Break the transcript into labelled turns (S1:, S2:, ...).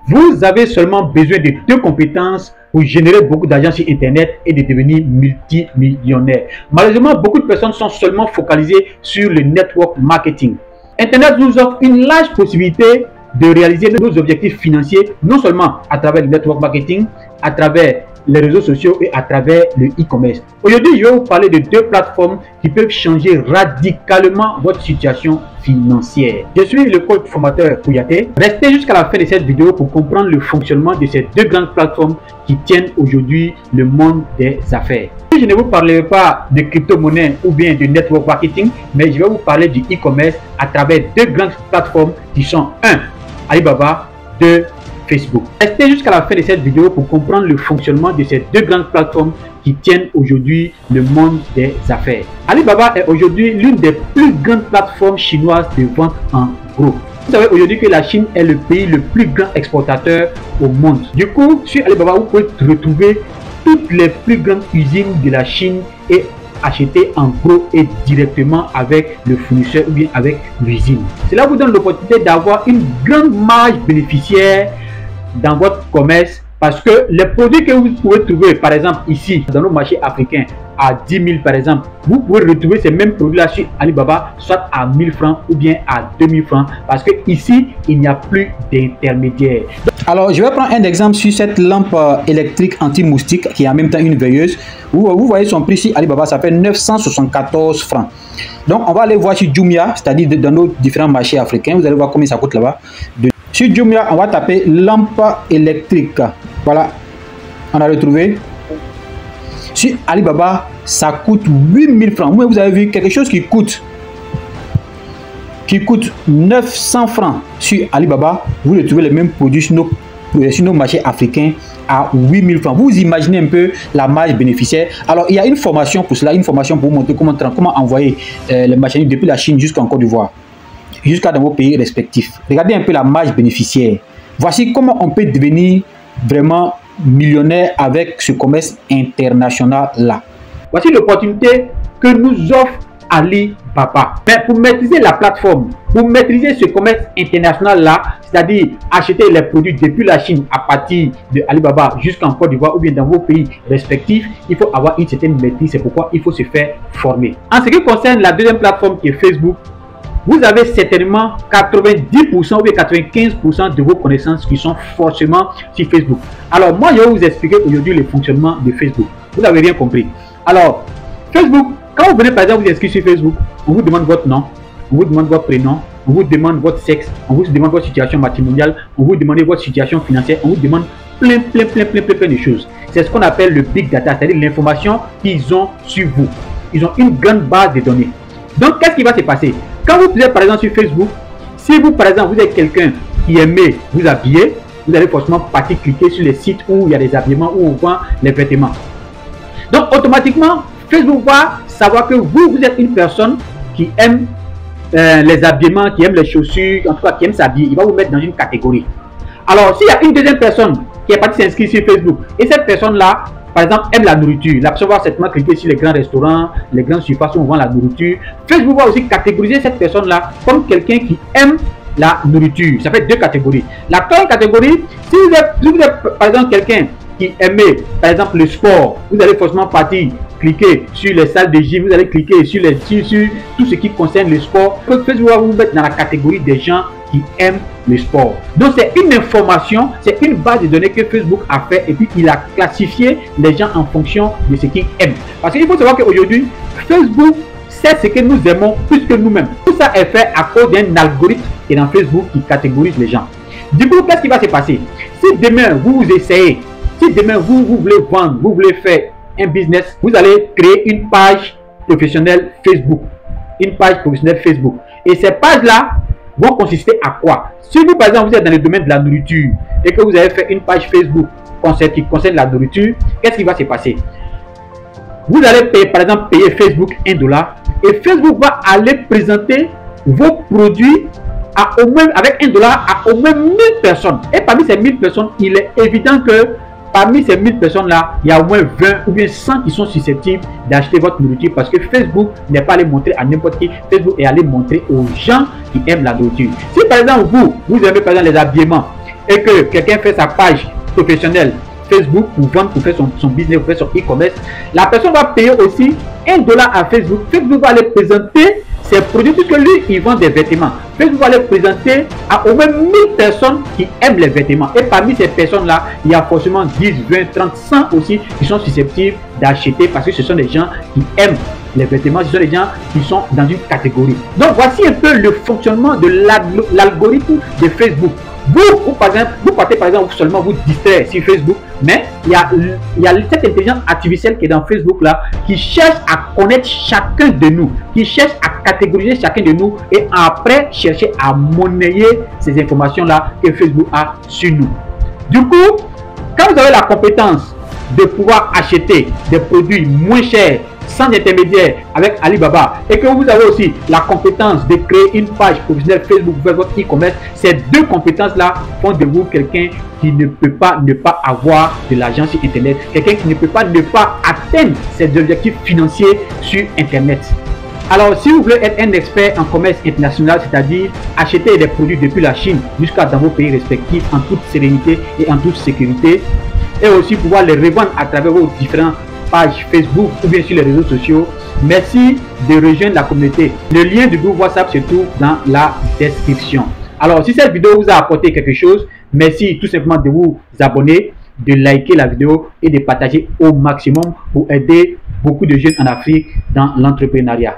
S1: Vous avez seulement besoin de 2 compétences pour générer beaucoup d'argent sur Internet et de devenir multimillionnaire. Malheureusement, beaucoup de personnes sont seulement focalisées sur le network marketing. Internet nous offre une large possibilité de réaliser nos objectifs financiers, non seulement à travers le network marketing, à travers les réseaux sociaux et à travers le e-commerce. Aujourd'hui, je vais vous parler de 2 plateformes qui peuvent changer radicalement votre situation financière. Je suis le coach formateur Kouyaté. Restez jusqu'à la fin de cette vidéo pour comprendre le fonctionnement de ces 2 grandes plateformes qui tiennent aujourd'hui le monde des affaires. Je ne vous parlerai pas de crypto-monnaie ou bien de network marketing, mais je vais vous parler du e-commerce à travers 2 grandes plateformes qui sont 1. Alibaba, 2. Facebook. Restez jusqu'à la fin de cette vidéo pour comprendre le fonctionnement de ces 2 grandes plateformes qui tiennent aujourd'hui le monde des affaires. Alibaba est aujourd'hui l'une des plus grandes plateformes chinoises de vente en gros. Vous savez aujourd'hui que la Chine est le pays le plus grand exportateur au monde. Du coup, sur Alibaba, vous pouvez retrouver toutes les plus grandes usines de la Chine et acheter en gros et directement avec le fournisseur ou bien avec l'usine. Cela vous donne l'opportunité d'avoir une grande marge bénéficiaire dans votre commerce, parce que les produits que vous pouvez trouver par exemple ici dans nos marchés africains à 10 000 par exemple, vous pouvez retrouver ces mêmes produits là sur Alibaba soit à 1000 francs ou bien à 2000 francs, parce que ici il n'y a plus d'intermédiaire.
S2: Alors je vais prendre un exemple sur cette lampe électrique anti-moustique qui est en même temps une veilleuse. Vous voyez son prix sur Alibaba, ça fait 974 francs. Donc on va aller voir sur Jumia, c'est-à-dire dans nos différents marchés africains. Vous allez voir combien ça coûte là-bas. Sur Jumia, on va taper lampe électrique. Voilà, on a retrouvé. Sur Alibaba, ça coûte 8000 francs. Vous avez vu quelque chose qui coûte 900 francs sur Alibaba. Vous retrouvez les mêmes produits sur nos marchés africains à 8000 francs. Vous imaginez un peu la marge bénéficiaire. Alors, il y a une formation pour cela, une formation pour vous montrer comment envoyer les marchandises depuis la Chine jusqu'en Côte d'Ivoire, jusqu'à dans vos pays respectifs. Regardez un peu la marge bénéficiaire. Voici comment on peut devenir vraiment millionnaire avec ce commerce international là.
S1: Voici l'opportunité que nous offre Alibaba. Mais pour maîtriser la plateforme, pour maîtriser ce commerce international là, c'est-à-dire acheter les produits depuis la Chine à partir de Alibaba jusqu'en Côte d'Ivoire ou bien dans vos pays respectifs, il faut avoir une certaine maîtrise. C'est pourquoi il faut se faire former. En ce qui concerne la deuxième plateforme qui est Facebook, vous avez certainement 90% ou 95% de vos connaissances qui sont forcément sur Facebook. Alors moi, je vais vous expliquer aujourd'hui le fonctionnement de Facebook. Vous n'avez rien compris. Alors, Facebook, quand vous venez par exemple vous inscrire sur Facebook, on vous demande votre nom, on vous demande votre prénom, on vous demande votre sexe, on vous demande votre situation matrimoniale, on vous demande votre situation financière, on vous demande plein de choses. C'est ce qu'on appelle le big data, c'est-à-dire l'information qu'ils ont sur vous. Ils ont une grande base de données. Donc, qu'est-ce qui va se passer? Quand vous êtes par exemple sur Facebook, si vous par exemple vous êtes quelqu'un qui aimait vous habiller, vous allez forcément partir cliquer sur les sites où il y a des habillements, où on vend les vêtements. Donc automatiquement, Facebook va savoir que vous êtes une personne qui aime les habillements, qui aime les chaussures, en tout cas qui aime s'habiller. Il va vous mettre dans une catégorie. Alors s'il y a une deuxième personne qui est partie s'inscrire sur Facebook et cette personne là par exemple aime la nourriture, la personne va certainement cliquer sur les grands restaurants, les grandes surfaces où on vend la nourriture. Facebook va aussi catégoriser cette personne là comme quelqu'un qui aime la nourriture. Ça fait 2 catégories. La première catégorie, si vous êtes par exemple quelqu'un qui aimait par exemple le sport, vous allez forcément partir cliquer sur les salles de gym, vous allez cliquer sur tout ce qui concerne le sport. Facebook va vous mettre dans la catégorie des gens qui aiment le sport. Donc c'est une information, c'est une base de données que Facebook a fait et puis il a classifié les gens en fonction de ce qu'ils aiment. Parce qu'il faut savoir qu'aujourd'hui, Facebook sait ce que nous aimons plus que nous-mêmes. Tout ça est fait à cause d'un algorithme qui est dans Facebook qui catégorise les gens. Du coup, qu'est-ce qui va se passer? Si demain vous essayez, si demain vous voulez vendre, vous voulez faire un business, vous allez créer une page professionnelle Facebook. Une page professionnelle Facebook. Et ces pages-là vont consister à quoi? Si vous, par exemple, vous êtes dans le domaine de la nourriture et que vous avez fait une page Facebook qui concerne la nourriture, qu'est-ce qui va se passer? Vous allez payer, par exemple, payer Facebook $1 et Facebook va aller présenter vos produits avec $1 à au moins 1000 personnes. Et parmi ces 1000 personnes, il est évident que parmi ces 1000 personnes-là, il y a au moins 20 ou bien 100 qui sont susceptibles d'acheter votre nourriture parce que Facebook n'est pas allé montrer à n'importe qui. Facebook est allé montrer aux gens qui aiment la nourriture. Si par exemple vous aimez par exemple les habillements et que quelqu'un fait sa page professionnelle Facebook pour vendre, pour faire son business, pour faire son e-commerce, la personne va payer aussi $1 à Facebook. Facebook va aller présenter ses produits puisque lui, il vend des vêtements. Facebook va les présenter à au moins 1000 personnes qui aiment les vêtements. Et parmi ces personnes-là, il y a forcément 10, 20, 30, 100 aussi qui sont susceptibles d'acheter parce que ce sont des gens qui aiment les vêtements, ce sont des gens qui sont dans une catégorie. Donc, voici un peu le fonctionnement de l'algorithme de Facebook. Vous partez par exemple seulement vous distraire sur Facebook, mais il y a cette intelligence artificielle qui est dans Facebook là, qui cherche à connaître chacun de nous, qui cherche à catégoriser chacun de nous et après chercher à monnayer ces informations là que Facebook a sur nous. Du coup, quand vous avez la compétence de pouvoir acheter des produits moins chers sans intermédiaire avec Alibaba et que vous avez aussi la compétence de créer une page professionnelle Facebook pour votre e-commerce, ces deux compétences là font de vous quelqu'un qui ne peut pas ne pas avoir de l'argent sur internet, quelqu'un qui ne peut pas ne pas atteindre ses objectifs financiers sur internet. Alors, si vous voulez être un expert en commerce international, c'est-à-dire acheter des produits depuis la Chine jusqu'à dans vos pays respectifs en toute sérénité et en toute sécurité, et aussi pouvoir les revendre à travers vos différents pages Facebook ou bien sur les réseaux sociaux, merci de rejoindre la communauté. Le lien du groupe WhatsApp se trouve dans la description. Alors, si cette vidéo vous a apporté quelque chose, merci tout simplement de vous abonner, de liker la vidéo et de partager au maximum pour aider beaucoup de jeunes en Afrique dans l'entrepreneuriat.